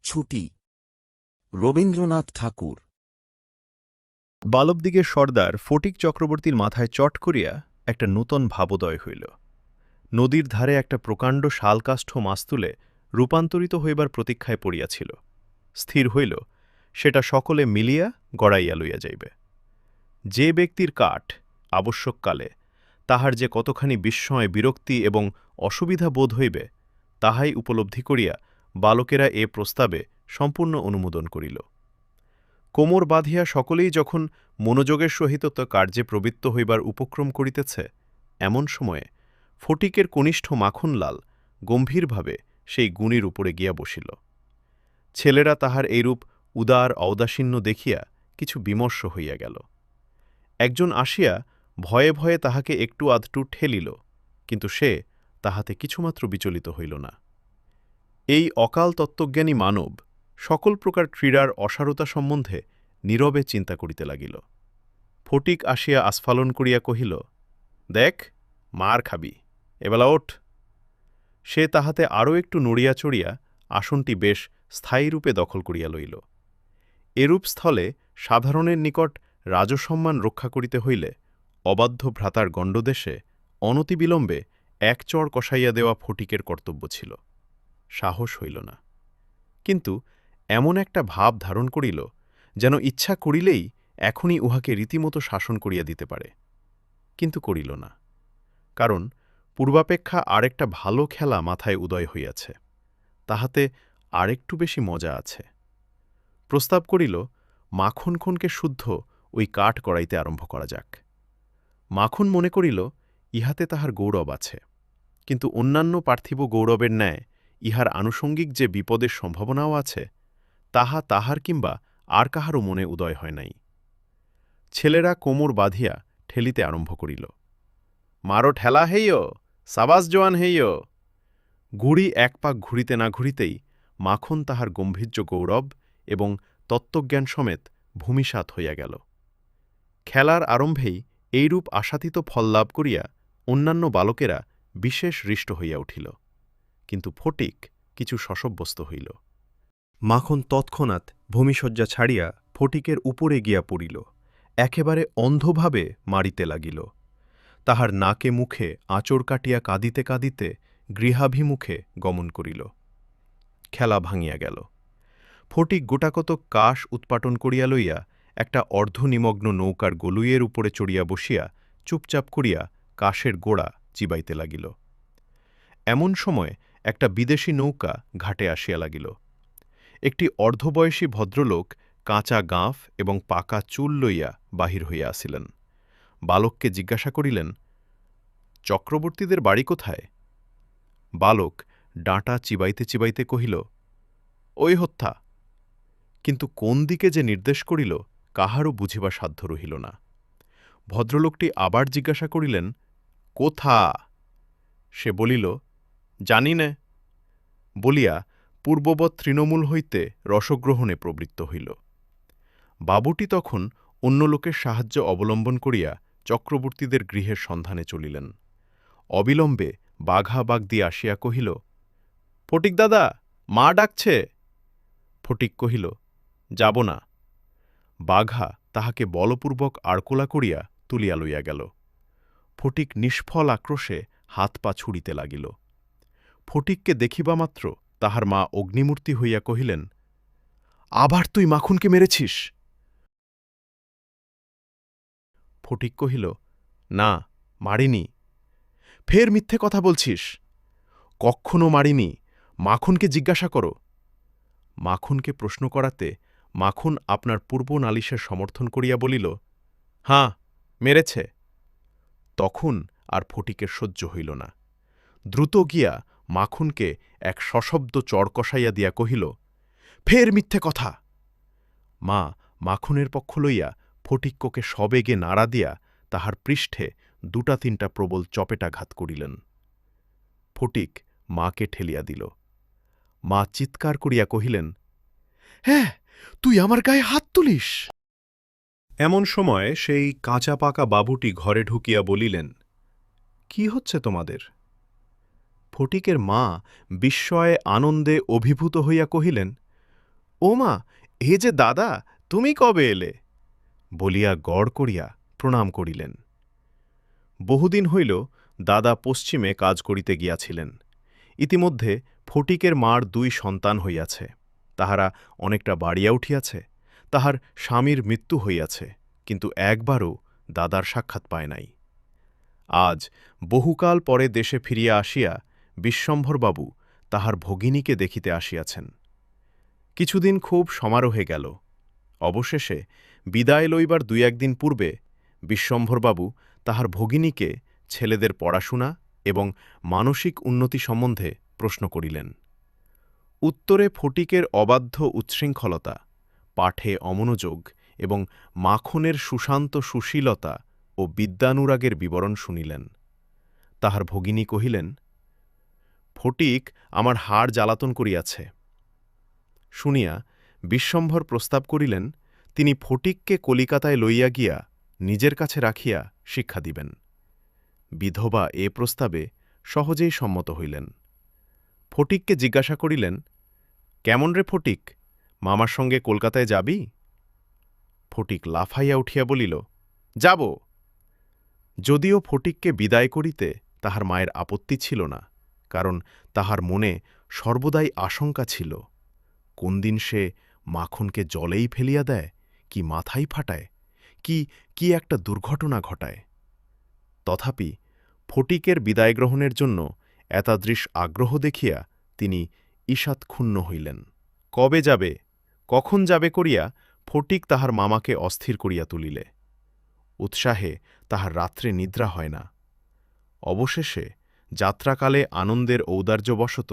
ছুটি। রবীন্দ্রনাথ ঠাকুর। বালবদিগের সর্দার ফটিক চক্রবর্তীর মাথায় চট করিয়া একটা নূতন ভাবোদয় হইল। নদীর ধারে একটা প্রকাণ্ড শালকাষ্ঠ মাস্তুলে রূপান্তরিত হইবার প্রতীক্ষায় পড়িয়াছিল। স্থির হইল সেটা সকলে মিলিয়া গড়াইয়া লইয়া যাইবে। যে ব্যক্তির কাঠ আবশ্যককালে তাহার যে কতখানি বিস্ময়, বিরক্তি এবং অসুবিধা বোধ হইবে, তাহাই উপলব্ধি করিয়া বালকেরা এ প্রস্তাবে সম্পূর্ণ অনুমোদন করিল। কোমর বাঁধিয়া সকলেই যখন মনোযোগের সহিত কার্যে প্রবৃত্ত হইবার উপক্রম করিতেছে, এমন সময়ে ফটিকের কনিষ্ঠ মাখনলাল গম্ভীরভাবে সেই গুণীর উপরে গিয়া বসিল। ছেলেরা তাহার এইরূপ উদার ঔদাসীন্য দেখিয়া কিছু বিমর্ষ হইয়া গেল। একজন আসিয়া ভয়ে ভয়ে তাহাকে একটু আধটু ঠেলিল, কিন্তু সে তাহাতে কিছুমাত্র বিচলিত হইল না। এই অকাল তত্ত্বজ্ঞানী মানব সকল প্রকার ক্রীড়ার অসারতা সম্বন্ধে নীরবে চিন্তা করিতে লাগিল। ফটিক আসিয়া আস্ফালন করিয়া কহিল, দেখ, মার খাবি, এবেলা ওঠ। সে তাহাতে আরও একটু নড়িয়া চড়িয়া আসনটি বেশ স্থায়ীরূপে দখল করিয়া লইল। এরূপ স্থলে সাধারণের নিকট রাজসম্মান রক্ষা করিতে হইলে অবাধ্য ভ্রাতার গণ্ডদেশে অনতিবিলম্বে এক চড় কষাইয়া দেওয়া ফটিকের কর্তব্য ছিল। সাহস হইল না, কিন্তু এমন একটা ভাব ধারণ করিল যেন ইচ্ছা করিলেই এখনই উহাকে রীতিমতো শাসন করিয়া দিতে পারে, কিন্তু করিল না। কারণ পূর্বাপেক্ষা আরেকটা ভালো খেলা মাথায় উদয় হইয়াছে, তাহাতে আরেকটু বেশি মজা আছে। প্রস্তাব করিল, মাখনকে শুদ্ধ ওই কাঠ করাইতে আরম্ভ করা যাক। মাখন মনে করিল ইহাতে তাহার গৌরব আছে, কিন্তু অন্যান্য পার্থিব গৌরবের ন্যায় ইহার আনুষঙ্গিক যে বিপদের সম্ভাবনাও আছে, তাহা তাহার কিংবা আর কাহারও মনে উদয় হয় নাই। ছেলেরা কোমর বাঁধিয়া ঠেলিতে আরম্ভ করিল। মারো ঠেলা হেইয়, সাবাস জোয়ান হেইয়। গুড়ি এক পাক ঘুরিতে না ঘুরিতেই মাখন তাহার গম্ভীর্য গৌরব এবং তত্ত্বজ্ঞান সমেত ভূমিসাৎ হইয়া গেল। খেলার আরম্ভেই এইরূপ আশাতীত ফল লাভ করিয়া অন্যান্য বালকেরা বিশেষ হৃষ্ট হইয়া উঠিল, কিন্তু ফটিক কিছু শশব্যস্ত হইল। মাখন তৎক্ষণাৎ ভূমিশয্যা ছাড়িয়া ফটিকের উপরে গিয়া পড়িল, একেবারে অন্ধভাবে মারিতে লাগিল। তাহার নাকে মুখে আঁচড় কাটিয়া কাঁদিতে কাঁদিতে গৃহাভিমুখে গমন করিল। খেলা ভাঙিয়া গেল। ফটিক গোটাকতক কাশ উৎপাটন করিয়া লইয়া একটা অর্ধনিমগ্ন নৌকার গলুইয়ের উপরে চড়িয়া বসিয়া চুপচাপ করিয়া কাশের গোড়া চিবাইতে লাগিল। এমন সময় একটা বিদেশী নৌকা ঘাটে আসিয়া লাগিল। একটি অর্ধবয়সী ভদ্রলোক কাঁচা গাঁফ এবং পাকা চুল লইয়া বাহির হইয়া আসিলেন। বালককে জিজ্ঞাসা করিলেন, চক্রবর্তীদের বাড়ি কোথায়? বালক ডাঁটা চিবাইতে চিবাইতে কহিল, ওই হত্যা। কিন্তু কোন দিকে যে নির্দেশ করিল কাহারও বুঝিবা সাধ্য রহিল না। ভদ্রলোকটি আবার জিজ্ঞাসা করিলেন, কোথা? সে বলিল, জানি নে, বলিয়া পূর্ববৎ তৃণমূল হইতে রসগ্রহণে প্রবৃত্ত হইল। বাবুটি তখন অন্য লোকের সাহায্য অবলম্বন করিয়া চক্রবর্তীদের গৃহের সন্ধানে চলিলেন। অবিলম্বে বাঘা বাগদি আসিয়া কহিল, ফটিক দাদা, মা ডাকছে। ফটিক কহিল, যাব না। বাঘা তাহাকে বলপূর্বক আড়কোলা করিয়া তুলিয়া লইয়া গেল। ফটিক নিষ্ফল আক্রোশে হাত পা ছুড়িতে লাগিল। ফটিককে দেখিবামাত্র তাহার মা অগ্নিমূর্তি হইয়া কহিলেন, আবার তুই মাখনকে মেরেছিস? ফটিক কহিল, না, মারিনি। ফের মিথ্যে কথা বলছিস। কক্ষণও মারিনি, মাখনকে জিজ্ঞাসা করো। মাখনকে প্রশ্ন করাতে মাখন আপনার পূর্ব নালিশের সমর্থন করিয়া বলিল, হাঁ, মেরেছে। তখন আর ফটিকের সহ্য হইল না। দ্রুত গিয়া মাখনকে এক সশব্দ চড় কষাইয়া দিয়া কহিল, ফের মিথ্যে কথা। মা মাখনের পক্ষ লইয়া ফটিক্যকে সবেগে নাড়া দিয়া তাহার পৃষ্ঠে দুটা তিনটা প্রবল চপেটাঘাত করিলেন। ফটিক মাকে ঠেলিয়া দিল। মা চিৎকার করিয়া কহিলেন, হ্যাঁ, তুই আমার গায়ে হাত তুলিস? এমন সময় সেই কাঁচা পাকা বাবুটি ঘরে ঢুকিয়া বলিলেন, কি হচ্ছে তোমাদের? ফটিকের মা বিস্ময়ে আনন্দে অভিভূত হইয়া কহিলেন, ও মা, এ যে দাদা, তুমি কবে এলে? বলিয়া গড় করিয়া প্রণাম করিলেন। বহুদিন হইল দাদা পশ্চিমে কাজ করিতে গিয়াছিলেন। ইতিমধ্যে ফটিকের মার 2 সন্তান হইয়াছে, তাহারা অনেকটা বাড়িয়া উঠিয়াছে। তাহার স্বামীর মৃত্যু হইয়াছে, কিন্তু একবারও দাদার সাক্ষাৎ পায় নাই। আজ বহুকাল পরে দেশে ফিরিয়া আসিয়া বিশ্বম্ভরবাবু তাহার ভগিনীকে দেখিতে আসিয়াছেন। কিছুদিন খুব সমারোহে গেল। অবশেষে বিদায় লইবার 2-1 দিন পূর্বে বিশ্বম্ভরবাবু তাহার ভগিনীকে ছেলেদের পড়াশুনা এবং মানসিক উন্নতি সম্বন্ধে প্রশ্ন করিলেন। উত্তরে ফটিকের অবাধ্য উচ্ছৃঙ্খলতা, পাঠে অমনোযোগ এবং মাখনের সুশান্ত সুশীলতা ও বিদ্যানুরাগের বিবরণ শুনিলেন। তাহার ভগিনী কহিলেন, ফটিক আমার হাড় জ্বালাতন করিয়াছে। শুনিয়া বিশ্বম্ভর প্রস্তাব করিলেন, তিনি ফটিককে কলিকাতায় লইয়া গিয়া নিজের কাছে রাখিয়া শিক্ষা দিবেন। বিধবা এ প্রস্তাবে সহজেই সম্মত হইলেন। ফটিককে জিজ্ঞাসা করিলেন, কেমন রে ফটিক, মামার সঙ্গে কলকাতায় যাবি? ফটিক লাফাইয়া উঠিয়া বলিল, যাব। যদিও ফটিককে বিদায় করিতে তাহার মায়ের আপত্তি ছিল না, কারণ তাহার মনে সর্বদাই আশঙ্কা ছিল, কোন দিন সে মাখনকে জলেই ফেলিয়া দেয়, কি মাথাই ফাটায়, কি একটা দুর্ঘটনা ঘটায়। তথাপি ফটিকের বিদায়গ্রহণের জন্য এতাদৃশ আগ্রহ দেখিয়া তিনি ঈষৎ ক্ষুণ্ণ হইলেন। কবে যাবে, কখন যাবে করিয়া ফটিক তাহার মামাকে অস্থির করিয়া তুলিলে। উৎসাহে তাহার রাত্রে নিদ্রা হয় না। অবশেষে যাত্রাকালে আনন্দের ঔদার্যবশত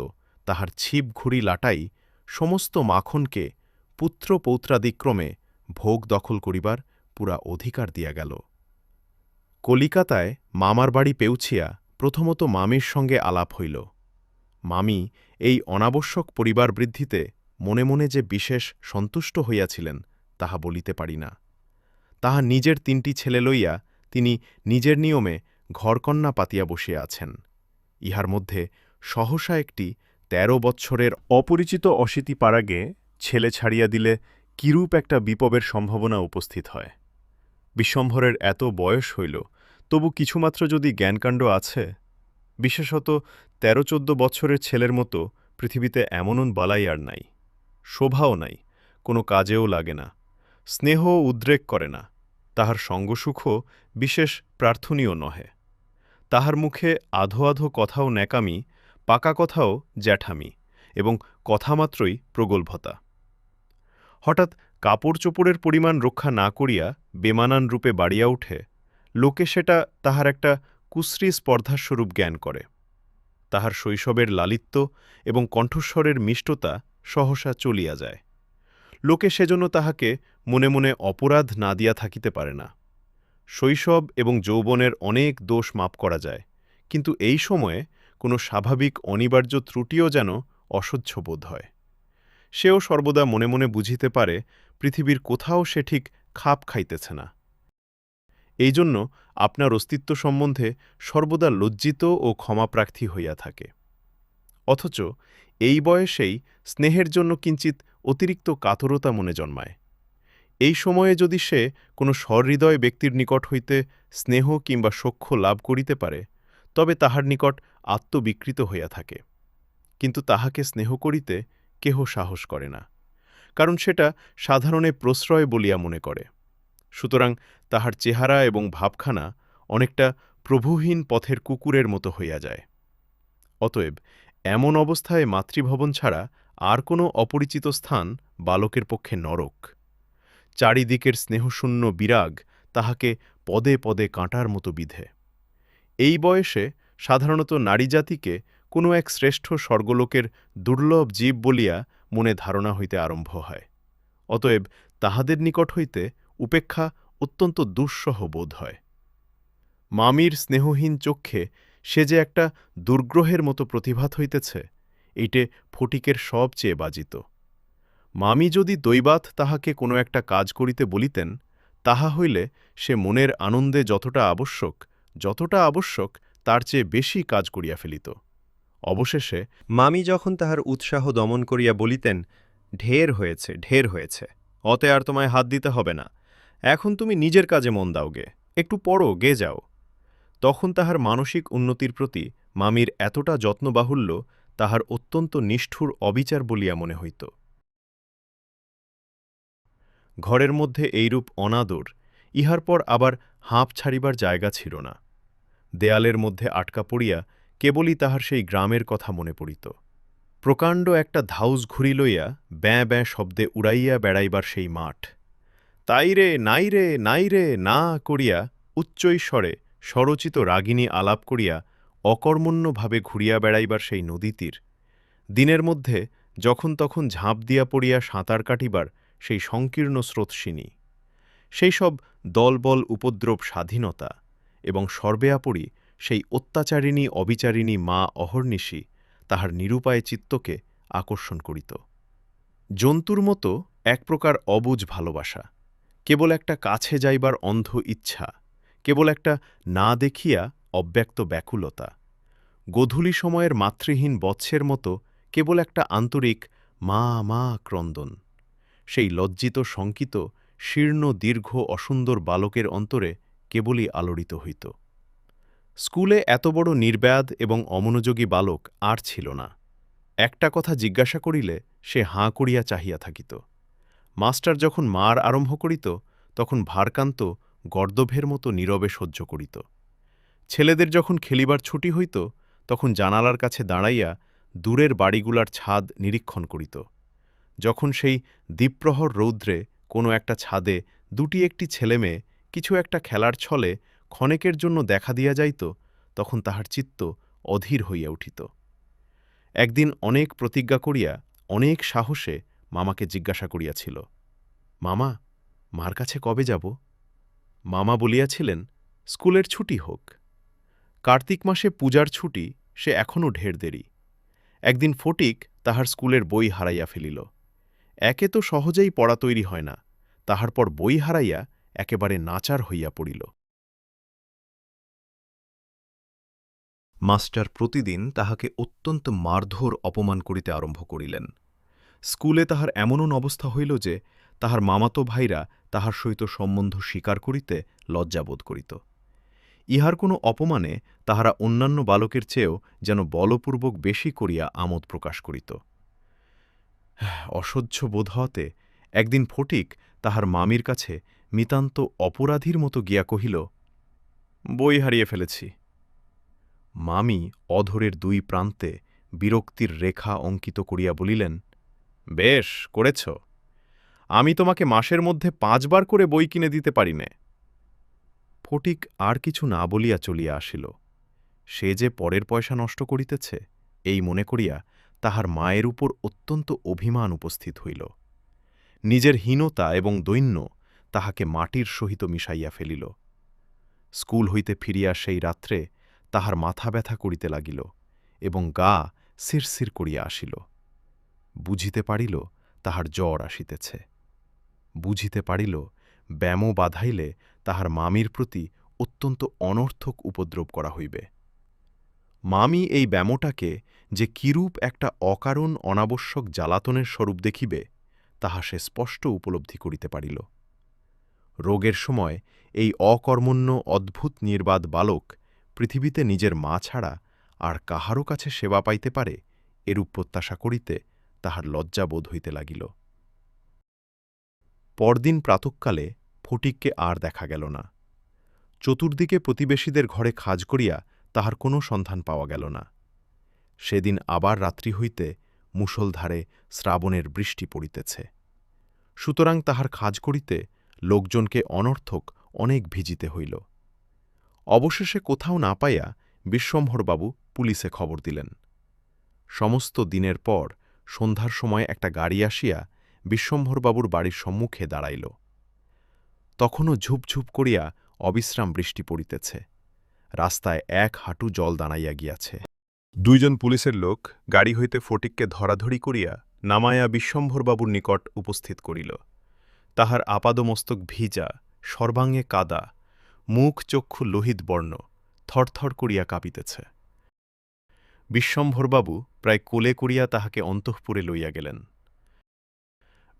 তাহার ছিপ ঘুড়ি লাটাই সমস্ত মাখনকে পুত্র পৌত্রাদিক্রমে ভোগ দখল করিবার পুরা অধিকার দিয়া গেল। কলিকাতায় মামার বাড়ি পেউছিয়া প্রথমত মামীর সঙ্গে আলাপ হইল। মামী এই অনাবশ্যক পরিবার বৃদ্ধিতে মনে মনে যে বিশেষ সন্তুষ্ট হইয়াছিলেন তাহা বলিতে পারি না। তাহা নিজের 3টি ছেলে লইয়া তিনি নিজের নিয়মে ঘরকন্যা পাতিয়া বসিয়া আছেন। ইহার মধ্যে সহসা একটি 13 বৎসরের অপরিচিত অশীতি পাড়াগে ছেলে ছাড়িয়া দিলে কিরূপ একটা বিপদের সম্ভাবনা উপস্থিত হয়। বিশ্বম্ভরের এত বয়স হইল, তবু কিছুমাত্র যদি জ্ঞানকাণ্ড আছে, বিশেষত 13-14 বৎসরের ছেলের মতো পৃথিবীতে এমনন বালাই আর নাই। শোভাও নাই, কোনো কাজেও লাগে না, স্নেহ উদ্রেক করে না, তাহার সঙ্গসুখও বিশেষ প্রার্থনীয় নহে। তাহার মুখে আধো আধো কথাও ন্যাকামি, পাকা কথাও জ্যাঠামি, এবং কথামাত্রই প্রগল্ভতা। হঠাৎ কাপড় চোপড়ের পরিমাণ রক্ষা না করিয়া বেমানান রূপে বাড়িয়া উঠে, লোকে সেটা তাহার একটা কুশ্রী স্পর্ধাস্বরূপ জ্ঞান করে। তাহার শৈশবের লালিত্য এবং কণ্ঠস্বরের মিষ্টতা সহসা চলিয়া যায়। লোকে সেজন্য তাহাকে মনে মনে অপরাধ না দিয়া থাকিতে পারে না। শৈশব এবং যৌবনের অনেক দোষ মাপ করা যায়, কিন্তু এই সময়ে কোনো স্বাভাবিক অনিবার্য ত্রুটিও যেন অসহ্য বোধ হয়। সেও সর্বদা মনে মনে বুঝিতে পারে পৃথিবীর কোথাও সে ঠিক খাপ খাইতেছে না। এই জন্য আপনার অস্তিত্ব সম্বন্ধে সর্বদা লজ্জিত ও ক্ষমাপ্রার্থী হইয়া থাকে। অথচ এই বয়সেই স্নেহের জন্য কিঞ্চিত অতিরিক্ত কাতরতা মনে জন্মায়। এই সময়ে যদি সে কোনো সহৃদয় ব্যক্তির নিকট হইতে স্নেহ কিংবা সখ্য লাভ করিতে পারে, তবে তাহার নিকট আত্মবিকৃত হইয়া থাকে। কিন্তু তাহাকে স্নেহ করিতে কেহ সাহস করে না, কারণ সেটা সাধারণে প্রশ্রয় বলিয়া মনে করে। সুতরাং তাহার চেহারা এবং ভাবখানা অনেকটা প্রভুহীন পথের কুকুরের মতো হইয়া যায়। অতএব এমন অবস্থায় মাতৃভবন ছাড়া আর কোনো অপরিচিত স্থান বালকের পক্ষে নরক। চারিদিকের স্নেহশূন্য বিরাগ তাহাকে পদে পদে কাঁটার মতো বিধে। এই বয়সে সাধারণত নারীজাতিকে কোনো এক শ্রেষ্ঠ স্বর্গলোকের দুর্লভ জীব বলিয়া মনে ধারণা হইতে আরম্ভ হয়। অতএব তাহাদের নিকট হইতে উপেক্ষা অত্যন্ত দুঃসহ বোধ হয়। মামীর স্নেহহীন চক্ষে সে যে একটা দুর্গ্রহের মতো প্রতিভাত হইতেছে, এইটে ফটিকের সবচেয়ে বাজিত। মামী যদি দৈবাৎ তাহাকে কোনো একটা কাজ করিতে বলিতেন, তাহা হইলে সে মনের আনন্দে যতটা আবশ্যক তার চেয়ে বেশি কাজ করিয়া ফেলিত। অবশেষে মামী যখন তাহার উৎসাহ দমন করিয়া বলিতেন, ঢের হয়েছে, ঢের হয়েছে। অতে আর তোমায় হাত দিতে হবে না। এখন তুমি নিজের কাজে মন দাওগে। একটু পড়ো, গে যাও। তখন তাহার মানসিক উন্নতির প্রতি মামির এতটা যত্নবাহুল্য তাহার অত্যন্ত নিষ্ঠুর অবিচার বলিয়া মনে হইত। ঘরের মধ্যে এইরূপ অনাদর, ইহার পর আবার হাঁপ ছাড়িবার জায়গা ছিল না। দেয়ালের মধ্যে আটকা পড়িয়া কেবলই তাহার সেই গ্রামের কথা মনে পড়িত। প্রকাণ্ড একটা ধাউস ঘুড়ি লইয়া ব্যাঁ ব্যাঁ শব্দে উড়াইয়া বেড়াইবার সেই মাঠ। তাই রে, নাই রে, নাই রে, না করিয়া উচ্চৈস্বরে স্বরচিত রাগিনী আলাপ করিয়া অকর্মণ্যভাবে ঘুরিয়া বেড়াইবার সেই নদীতীর। দিনের মধ্যে যখন তখন ঝাঁপ দিয়া পড়িয়া সাঁতার কাটিবার সেই সংকীর্ণ স্রোতস্বিনী। সেই সব দলবল উপদ্রব স্বাধীনতা এবং সর্বেয়াপরি সেই অত্যাচারিণী অবিচারিণী মা অহর্নিশি তাহার নিরুপায় চিত্তকে আকর্ষণ করিত। জন্তুর মতো এক প্রকার অবুঝ ভালোবাসা, কেবল একটা কাছে যাইবার অন্ধ ইচ্ছা, কেবল একটা না দেখিয়া অব্যক্ত ব্যাকুলতা, গোধূলি সময়ের মাতৃহীন বৎসের মতো কেবল একটা আন্তরিক মা মা ক্রন্দন, সেই লজ্জিত শঙ্কিত শীর্ণ দীর্ঘ অসুন্দর বালকের অন্তরে কেবলই আলোড়িত হইত। স্কুলে এত বড় নির্ব্যাদ এবং অমনোযোগী বালক আর ছিল না। একটা কথা জিজ্ঞাসা করিলে সে হাঁ করিয়া চাহিয়া থাকিত। মাস্টার যখন মার আরম্ভ করিত তখন ভারকান্ত গর্দভের মতো নীরবে সহ্য করিত। ছেলেদের যখন খেলিবার ছুটি হইত তখন জানালার কাছে দাঁড়াইয়া দূরের বাড়িগুলার ছাদ নিরীক্ষণ করিত। যখন সেই দ্বীপ্রহর রৌদ্রে কোনো একটা ছাদে দুটি একটি ছেলেমেয়ে কিছু একটা খেলার ছলে ক্ষণেকের জন্য দেখা দিয়া যাইত, তখন তাহার চিত্ত অধীর হইয়া উঠিত। একদিন অনেক প্রতিজ্ঞা করিয়া অনেক সাহসে মামাকে জিজ্ঞাসা করিয়াছিল, মামা, মার কাছে কবে যাব? মামা বলিয়াছিলেন, স্কুলের ছুটি হোক। কার্তিক মাসে পূজার ছুটি, সে এখনও ঢের দেরি। একদিন ফটিক তাহার স্কুলের বই হারাইয়া ফেলিল। একে তো সহজেই পড়া তৈরি হয় না, তাহার পর বই হারাইয়া একেবারে নাচার হইয়া পড়িল। মাস্টার প্রতিদিন তাহাকে অত্যন্ত মারধর অপমান করিতে আরম্ভ করিলেন। স্কুলে তাহার এমনও অবস্থা হইল যে তাহার মামাতো ভাইরা তাহার সহিত সম্বন্ধ স্বীকার করিতে লজ্জাবোধ করিত। ইহার কোনো অপমানে তাহারা অন্যান্য বালকের চেয়েও যেন বলপূর্বক বেশি করিয়া আমোদ প্রকাশ করিত। অসহ্য বোধ হওয়াতে একদিন ফটিক তাহার মামির কাছে নিতান্ত অপরাধীর মতো গিয়া কহিল, বই হারিয়ে ফেলেছি। মামি অধরের দুই প্রান্তে বিরক্তির রেখা অঙ্কিত করিয়া বলিলেন, বেশ করেছ, আমি তোমাকে মাসের মধ্যে 5 বার করে বই কিনে দিতে পারি নে। ফটিক আর কিছু না বলিয়া চলিয়া আসিল। সে যে পরের পয়সা নষ্ট করিতেছে এই মনে করিয়া তাহার মায়ের উপর অত্যন্ত অভিমান উপস্থিত হইল। নিজের হীনতা এবং দৈন্য তাহাকে মাটির সহিত মিশাইয়া ফেলিল। স্কুল হইতে ফিরিয়া সেই রাত্রে তাহার মাথা ব্যথা করিতে লাগিল এবং গা শিরশির করিয়া আসিল। বুঝিতে পারিল তাহার জ্বর আসিতেছে। বুঝিতে পারিল ব্যামো বাধাইলে তাহার মামির প্রতি অত্যন্ত অনর্থক উপদ্রব করা হইবে। মামি এই ব্যামোটাকে যে কিরূপ একটা অকারণ অনাবশ্যক জ্বালাতনের স্বরূপ দেখিবে তাহা সে স্পষ্ট উপলব্ধি করিতে পারিল। রোগের সময় এই অকর্মণ্য অদ্ভুত নির্বাদ বালক পৃথিবীতে নিজের মা ছাড়া আর কাহারও কাছে সেবা পাইতে পারে এরূপ প্রত্যাশা করিতে তাহার লজ্জাবোধ হইতে লাগিল। পরদিন প্রাতঃকালে ফটিককে আর দেখা গেল না। চতুর্দিকে প্রতিবেশীদের ঘরে খাজ করিয়া তাহার কোনো সন্ধান পাওয়া গেল না। সেদিন আবার রাত্রি হইতে মুষলধারে শ্রাবণের বৃষ্টি পড়িতেছে। সুতরাং তাহার খাজ করিতে লোকজনকে অনর্থক অনেক ভিজিতে হইল। অবশেষে কোথাও না পাইয়া বিশ্বম্ভরবাবু পুলিশে খবর দিলেন। সমস্ত দিনের পর সন্ধ্যার সময় একটা গাড়ি আসিয়া বিশ্বম্ভরবাবুর বাড়ির সম্মুখে দাঁড়াইল। তখনও ঝুপঝুপ করিয়া অবিশ্রাম বৃষ্টি পড়িতেছে। রাস্তায় 1 হাঁটু জল দাঁড়াইয়া গিয়াছে। 2 জন পুলিশের লোক গাড়ি হইতে ফটিককে ধরাধরি করিয়া নামাইয়া বিশ্বম্ভরবাবুর নিকট উপস্থিত করিল। তাহার আপাদমস্তক ভিজা, সর্বাঙ্গে কাদা, মুখ চক্ষু লোহিত বর্ণ, থরথর করিয়া কাঁপিতেছে। বিশ্বম্ভরবাবু প্রায় কোলে করিয়া তাহাকে অন্তঃপুরে লইয়া গেলেন।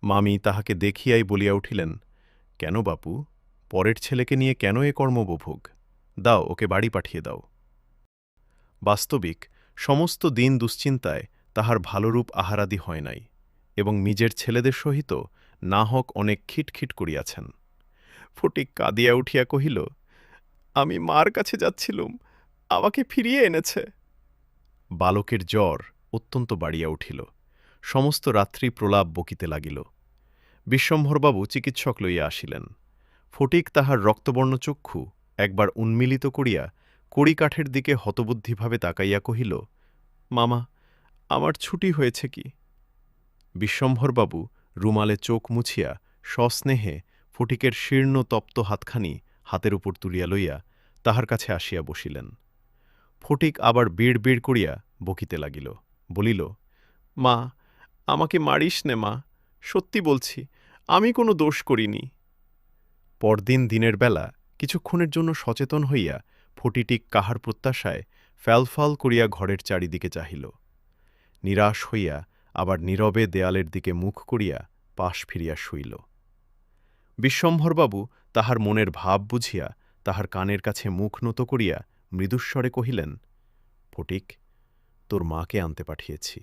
মামি তাহাকে দেখিয়াই বলিয়া উঠিলেন, কেন বাপু, পরের ছেলেকে নিয়ে কেন এ কর্মবভোগ? দাও, ওকে বাড়ি পাঠিয়ে দাও। বাস্তবিক সমস্ত দিন দুশ্চিন্তায় তাহার ভালোরূপ আহারাদি হয় নাই, এবং নিজের ছেলেদের সহিত না হক অনেক খিটখিট করিয়াছেন। ফটিক কাঁদিয়া উঠিয়া কহিল, আমি মার কাছে যাচ্ছিলুম, আমাকে ফিরিয়ে এনেছে। বালকের জ্বর অত্যন্ত বাড়িয়া উঠিল, সমস্ত রাত্রি প্রলাপ বকিতে লাগিল। বিশ্বম্ভরবাবু চিকিৎসক লইয়া আসিলেন। ফটিক তাহার রক্তবর্ণ চক্ষু একবার উন্মিলিত করিয়া কড়িকাঠের দিকে হতবুদ্ধিভাবে তাকাইয়া কহিল, মামা, আমার ছুটি হয়েছে কি? বিশ্বম্ভরবাবু রুমালে চোখ মুছিয়া সস্নেহে ফটিকের শীর্ণ তপ্ত হাতখানি হাতের উপর তুলিয়া লইয়া তাহার কাছে আসিয়া বসিলেন। ফটিক আবার বিড় বিড় করিয়া বকিতে লাগিল, বলিল, মা, আমাকে মারিস নে মা, সত্যি বলছি, আমি কোনো দোষ করিনি। পরদিন দিনের বেলা কিছুক্ষণের জন্য সচেতন হইয়া ফটিটিক কাহার প্রত্যাশায় ফ্যালফাল করিয়া ঘরের চারিদিকে চাহিল। নিরাশ হইয়া আবার নীরবে দেয়ালের দিকে মুখ করিয়া পাশ ফিরিয়া শুইল। বিশ্বম্ভরবাবু তাহার মনের ভাব বুঝিয়া তাহার কানের কাছে মুখ নত করিয়া মৃদুস্বরে কহিলেন, ফটিক, তোর মাকে আনতে পাঠিয়েছি।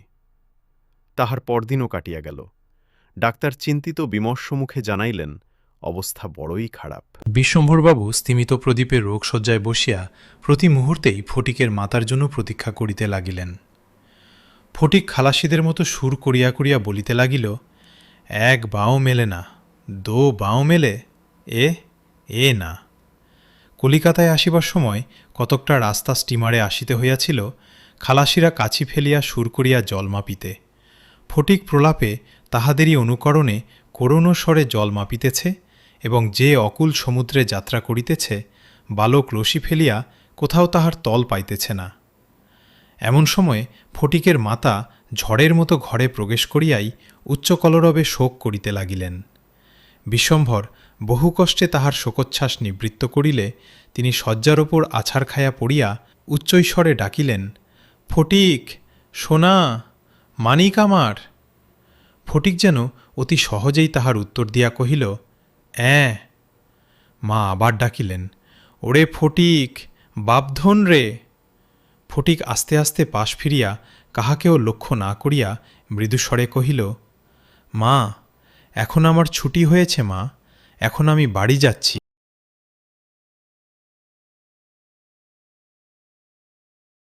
তাহার পরদিনও কাটিয়া গেল। ডাক্তার চিন্তিত বিমর্ষ মুখে জানাইলেন, অবস্থা বড়ই খারাপ। বিশ্বম্ভরবাবু স্তিমিত প্রদীপের রোগশয্যায় বসিয়া প্রতি মুহূর্তেই ফটিকের মাতার জন্য প্রতীক্ষা করিতে লাগিলেন। ফটিক খালাসিদের মতো সুর করিয়া করিয়া বলিতে লাগিল, এক বাও মেলে না, দো বাও মেলে, এ না। কলিকাতায় আসিবার সময় কতকটা রাস্তা স্টিমারে আসিতে হইয়াছিল, খালাসিরা কাছি ফেলিয়া সুর করিয়া জল মাপিতে। ফটিক প্রলাপে তাহাদেরই অনুকরণে করুণ স্বরে জল মাপিতেছে, এবং যে অকুল সমুদ্রে যাত্রা করিতেছে, বালক রশি ফেলিয়া কোথাও তাহার তল পাইতেছে না। এমন সময়ে ফটিকের মাতা ঝড়ের মতো ঘরে প্রবেশ করিয়াই উচ্চকলরবে শোক করিতে লাগিলেন। বিশ্বম্ভর বহু কষ্টে তাহার শোকোচ্ছ্বাস নিবৃত্ত করিলে তিনি শয্যার ওপর আছাড় খাইয়া পড়িয়া উচ্চৈস্বরে ডাকিলেন, ফটিক, সোনা, মানিক আমার। ফটিক যেন অতি সহজেই তাহার উত্তর দিয়া কহিল, অ্যাঁ। মা আবার ডাকিলেন, ওরে ফটিক, বাপধন রে। ফটিক আস্তে আস্তে পাশ ফিরিয়া কাহাকেও লক্ষ্য না করিয়া মৃদুস্বরে কহিল, মা, এখন আমার ছুটি হয়েছে মা, এখন আমি বাড়ি যাচ্ছি।